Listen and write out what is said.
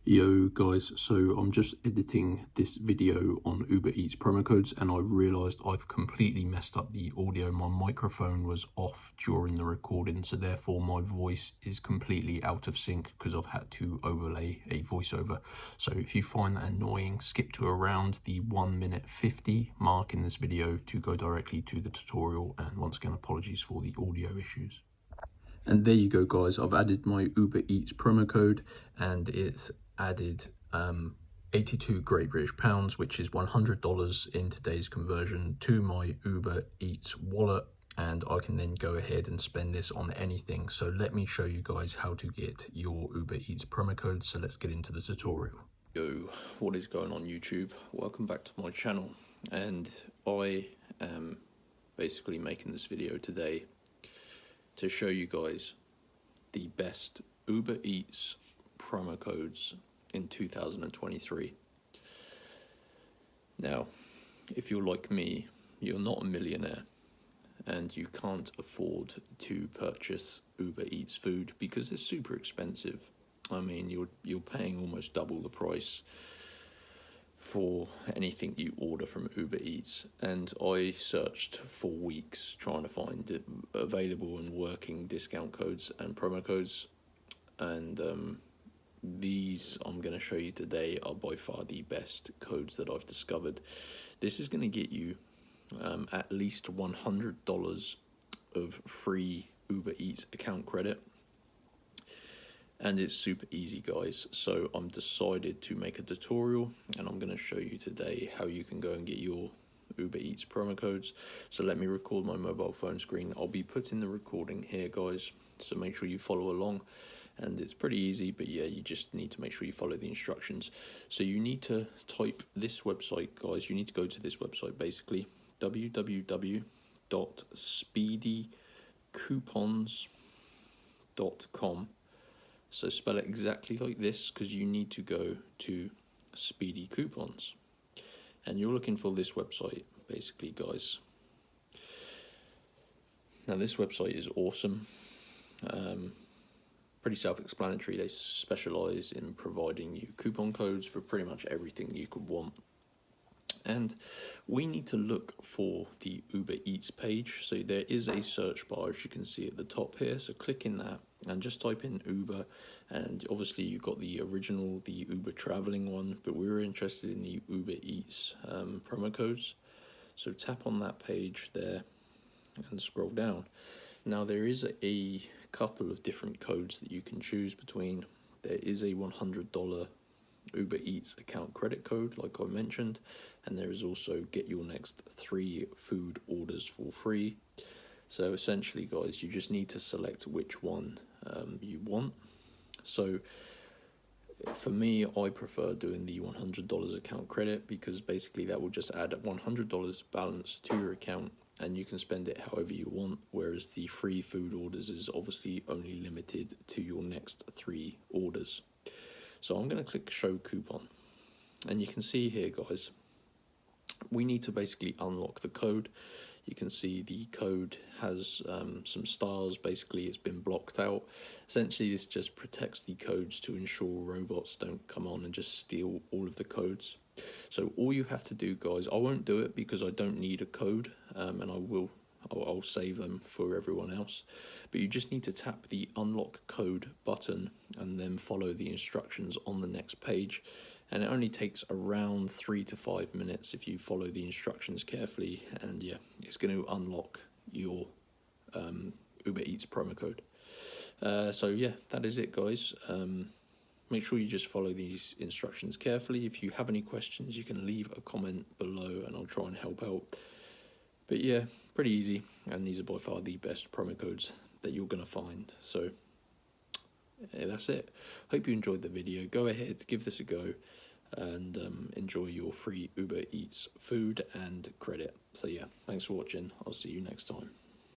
Yo guys, so I'm just editing this video on Uber Eats promo codes and I realised I've completely messed up the audio. My microphone was off during the recording, so therefore my voice is completely out of sync because I've had to overlay a voiceover. So if you find that annoying, skip to around the 1:50 mark in this video to go directly to the tutorial, and once again apologies for the audio issues. And there you go guys, I've added my Uber Eats promo code and it's added 82 Great British Pounds, which is $100 in today's conversion, to my Uber Eats wallet, and I can then go ahead and spend this on anything. So let me show you guys how to get your Uber Eats promo code. So let's get into the tutorial. Yo, what is going on YouTube? Welcome back to my channel, and I am basically making this video today to show you guys the best Uber Eats promo codes in 2023. Now, if you're like me, you're not a millionaire and you can't afford to purchase Uber Eats food because it's super expensive. I mean, you're paying almost double the price for anything you order from Uber Eats, and I searched for weeks trying to find available and working discount codes and promo codes, and these I'm going to show you today are by far the best codes that I've discovered. This is going to get you at least $100 of free Uber Eats account credit. And it's super easy, guys. So I'm decided to make a tutorial and I'm going to show you today how you can go and get your Uber Eats promo codes. So let me record my mobile phone screen. I'll be putting the recording here, guys, so make sure you follow along. And it's pretty easy, but yeah, you just need to make sure you follow the instructions. So you need to type this website, guys. You need to go to this website, basically, www.speedycoupons.com. So spell it exactly like this, because you need to go to Speedy Coupons. And you're looking for this website, basically, guys. Now, this website is awesome. Pretty self-explanatory. They specialise in providing you coupon codes for pretty much everything you could want. And we need to look for the Uber Eats page. So there is a search bar, as you can see at the top here. So click in that and just type in Uber. And obviously you've got the original, the Uber traveling one, but we were interested in the Uber Eats promo codes. So tap on that page there and scroll down. Now there is a couple of different codes that you can choose between. There is a $100 Uber Eats account credit code, like I mentioned, and there is also get your next 3 food orders for free. So essentially, guys, you just need to select which one you want. So for me, I prefer doing the $100 account credit, because basically that will just add $100 balance to your account and you can spend it however you want, whereas the free food orders is obviously only limited to your next 3 orders. So I'm going to click show coupon, and you can see here, guys, we need to basically unlock the code. You can see the code has some stars. Basically, it's been blocked out. Essentially, this just protects the codes to ensure robots don't come on and just steal all of the codes. So all you have to do, guys, I won't do it because I don't need a code, and I'll save them for everyone else. But you just need to tap the unlock code button and then follow the instructions on the next page. And it only takes around 3 to 5 minutes if you follow the instructions carefully. And yeah, it's going to unlock your Uber Eats promo code. So yeah, that is it, guys. Make sure you just follow these instructions carefully. If you have any questions, you can leave a comment below and I'll try and help out. But yeah, pretty easy, and these are by far the best promo codes that you're going to find. So yeah, that's it. Hope you enjoyed the video. Go ahead, give this a go, and enjoy your free Uber Eats food and credit. So yeah, thanks for watching. I'll see you next time.